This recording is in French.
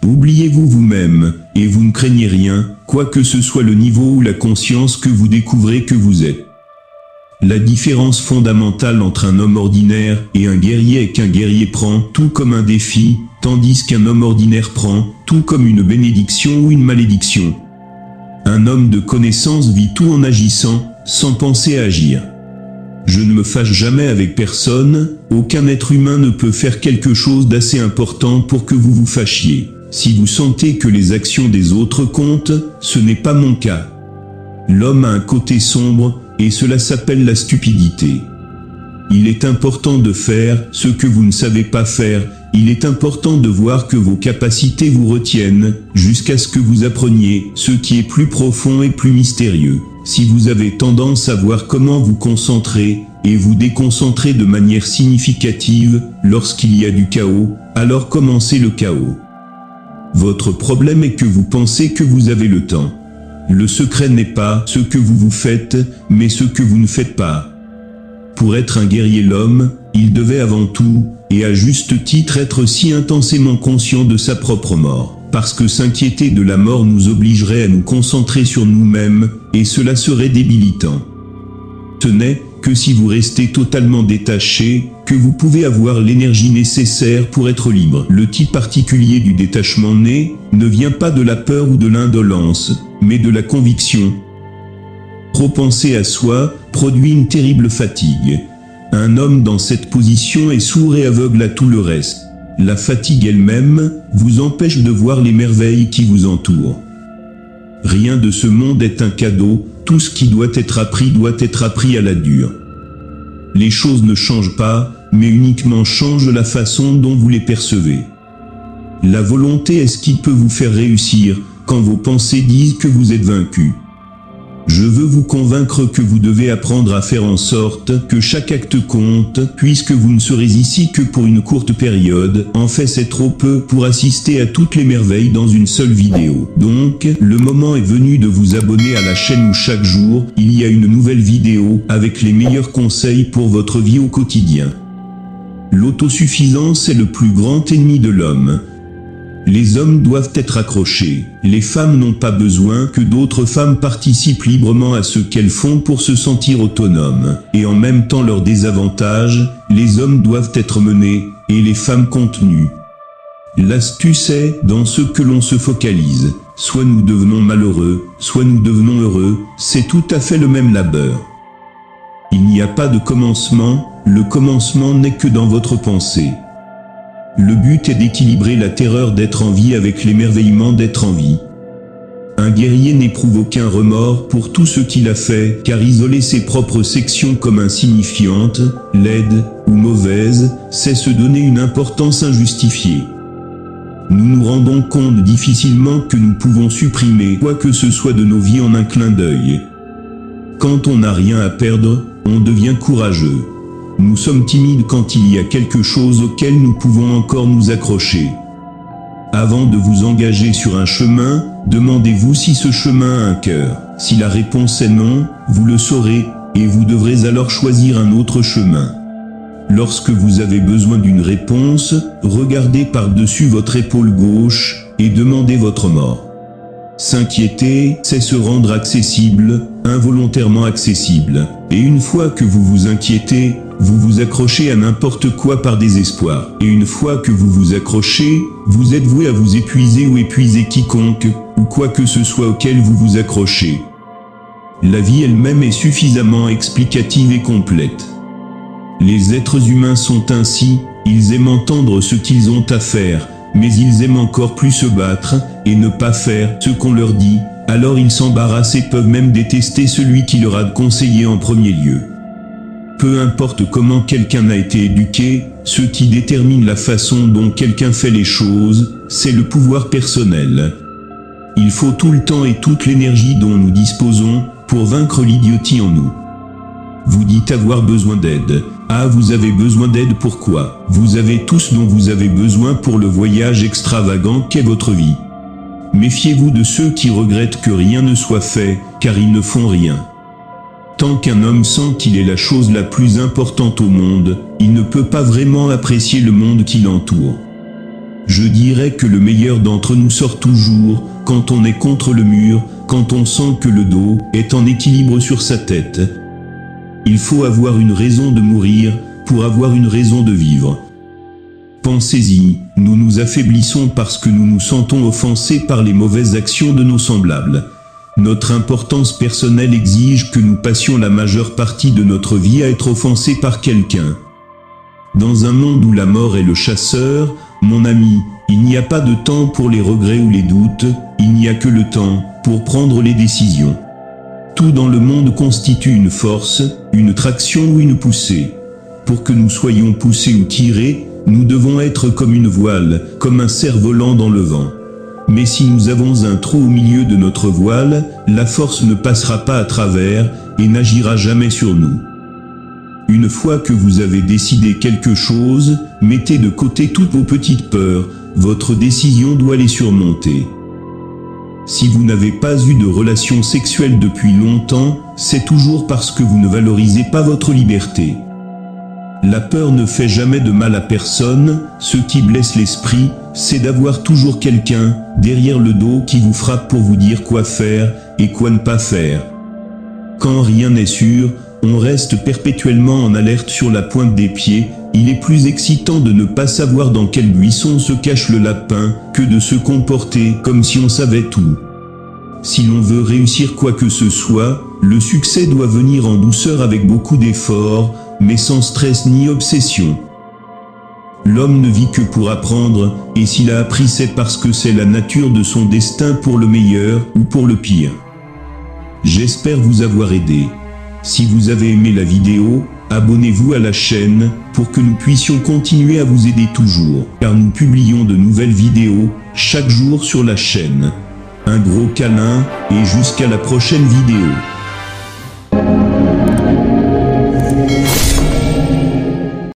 Oubliez-vous vous-même, et vous ne craignez rien, quoi que ce soit le niveau ou la conscience que vous découvrez que vous êtes. La différence fondamentale entre un homme ordinaire et un guerrier est qu'un guerrier prend tout comme un défi, tandis qu'un homme ordinaire prend tout comme une bénédiction ou une malédiction. Un homme de connaissance vit tout en agissant, sans penser à agir. Je ne me fâche jamais avec personne, aucun être humain ne peut faire quelque chose d'assez important pour que vous vous fâchiez. Si vous sentez que les actions des autres comptent, ce n'est pas mon cas. L'homme a un côté sombre, et cela s'appelle la stupidité. Il est important de faire ce que vous ne savez pas faire, il est important de voir que vos capacités vous retiennent, jusqu'à ce que vous appreniez ce qui est plus profond et plus mystérieux. Si vous avez tendance à voir comment vous concentrer, et vous déconcentrer de manière significative, lorsqu'il y a du chaos, alors commencez le chaos. Votre problème est que vous pensez que vous avez le temps. Le secret n'est pas ce que vous vous faites, mais ce que vous ne faites pas. Pour être un guerrier l'homme, il devait avant tout, et à juste titre être si intensément conscient de sa propre mort, parce que s'inquiéter de la mort nous obligerait à nous concentrer sur nous-mêmes, et cela serait débilitant. Ce n'est que si vous restez totalement détaché, que vous pouvez avoir l'énergie nécessaire pour être libre. Le type particulier du détachement né ne vient pas de la peur ou de l'indolence, mais de la conviction. Trop penser à soi produit une terrible fatigue. Un homme dans cette position est sourd et aveugle à tout le reste. La fatigue elle-même vous empêche de voir les merveilles qui vous entourent. Rien de ce monde est un cadeau, tout ce qui doit être appris à la dure. Les choses ne changent pas, mais uniquement changent la façon dont vous les percevez. La volonté est ce qui peut vous faire réussir, quand vos pensées disent que vous êtes vaincu. Je veux vous convaincre que vous devez apprendre à faire en sorte que chaque acte compte, puisque vous ne serez ici que pour une courte période. En fait, c'est trop peu pour assister à toutes les merveilles dans une seule vidéo. Donc, le moment est venu de vous abonner à la chaîne où chaque jour, il y a une nouvelle vidéo avec les meilleurs conseils pour votre vie au quotidien. L'autosuffisance est le plus grand ennemi de l'homme. Les hommes doivent être accrochés. Les femmes n'ont pas besoin que d'autres femmes participent librement à ce qu'elles font pour se sentir autonomes. Et en même temps leur désavantage, les hommes doivent être menés, et les femmes contenues. L'astuce est dans ce que l'on se focalise. Soit nous devenons malheureux, soit nous devenons heureux, c'est tout à fait le même labeur. Il n'y a pas de commencement, le commencement n'est que dans votre pensée. Le but est d'équilibrer la terreur d'être en vie avec l'émerveillement d'être en vie. Un guerrier n'éprouve aucun remords pour tout ce qu'il a fait, car isoler ses propres sections comme insignifiantes, laides ou mauvaises, c'est se donner une importance injustifiée. Nous nous rendons compte difficilement que nous pouvons supprimer quoi que ce soit de nos vies en un clin d'œil. Quand on n'a rien à perdre, on devient courageux. Nous sommes timides quand il y a quelque chose auquel nous pouvons encore nous accrocher. Avant de vous engager sur un chemin, demandez-vous si ce chemin a un cœur. Si la réponse est non, vous le saurez, et vous devrez alors choisir un autre chemin. Lorsque vous avez besoin d'une réponse, regardez par-dessus votre épaule gauche, et demandez votre mort. S'inquiéter, c'est se rendre accessible, involontairement accessible. Et une fois que vous vous inquiétez, vous vous accrochez à n'importe quoi par désespoir. Et une fois que vous vous accrochez, vous êtes voué à vous épuiser ou épuiser quiconque, ou quoi que ce soit auquel vous vous accrochez. La vie elle-même est suffisamment explicative et complète. Les êtres humains sont ainsi, ils aiment entendre ce qu'ils ont à faire, mais ils aiment encore plus se battre, et ne pas faire ce qu'on leur dit, alors ils s'embarrassent et peuvent même détester celui qui leur a conseillé en premier lieu. Peu importe comment quelqu'un a été éduqué, ce qui détermine la façon dont quelqu'un fait les choses, c'est le pouvoir personnel. Il faut tout le temps et toute l'énergie dont nous disposons, pour vaincre l'idiotie en nous. Vous dites avoir besoin d'aide. Ah, vous avez besoin d'aide pourquoi? Vous avez tout ce dont vous avez besoin pour le voyage extravagant qu'est votre vie. Méfiez-vous de ceux qui regrettent que rien ne soit fait, car ils ne font rien. Tant qu'un homme sent qu'il est la chose la plus importante au monde, il ne peut pas vraiment apprécier le monde qui l'entoure. Je dirais que le meilleur d'entre nous sort toujours, quand on est contre le mur, quand on sent que le dos est en équilibre sur sa tête. Il faut avoir une raison de mourir, pour avoir une raison de vivre. Pensez-y, nous nous affaiblissons parce que nous nous sentons offensés par les mauvaises actions de nos semblables. Notre importance personnelle exige que nous passions la majeure partie de notre vie à être offensés par quelqu'un. Dans un monde où la mort est le chasseur, mon ami, il n'y a pas de temps pour les regrets ou les doutes, il n'y a que le temps pour prendre les décisions. Tout dans le monde constitue une force, une traction ou une poussée. Pour que nous soyons poussés ou tirés, nous devons être comme une voile, comme un cerf-volant dans le vent. Mais si nous avons un trou au milieu de notre voile, la force ne passera pas à travers et n'agira jamais sur nous. Une fois que vous avez décidé quelque chose, mettez de côté toutes vos petites peurs, votre décision doit les surmonter. Si vous n'avez pas eu de relation sexuelle depuis longtemps, c'est toujours parce que vous ne valorisez pas votre liberté. La peur ne fait jamais de mal à personne, ce qui blesse l'esprit, c'est d'avoir toujours quelqu'un derrière le dos qui vous frappe pour vous dire quoi faire et quoi ne pas faire. Quand rien n'est sûr, on reste perpétuellement en alerte sur la pointe des pieds, il est plus excitant de ne pas savoir dans quel buisson se cache le lapin que de se comporter comme si on savait tout. Si l'on veut réussir quoi que ce soit, le succès doit venir en douceur avec beaucoup d'efforts, mais sans stress ni obsession. L'homme ne vit que pour apprendre, et s'il a appris c'est parce que c'est la nature de son destin pour le meilleur ou pour le pire. J'espère vous avoir aidé. Si vous avez aimé la vidéo, abonnez-vous à la chaîne, pour que nous puissions continuer à vous aider toujours, car nous publions de nouvelles vidéos, chaque jour sur la chaîne. Un gros câlin, et jusqu'à la prochaine vidéo.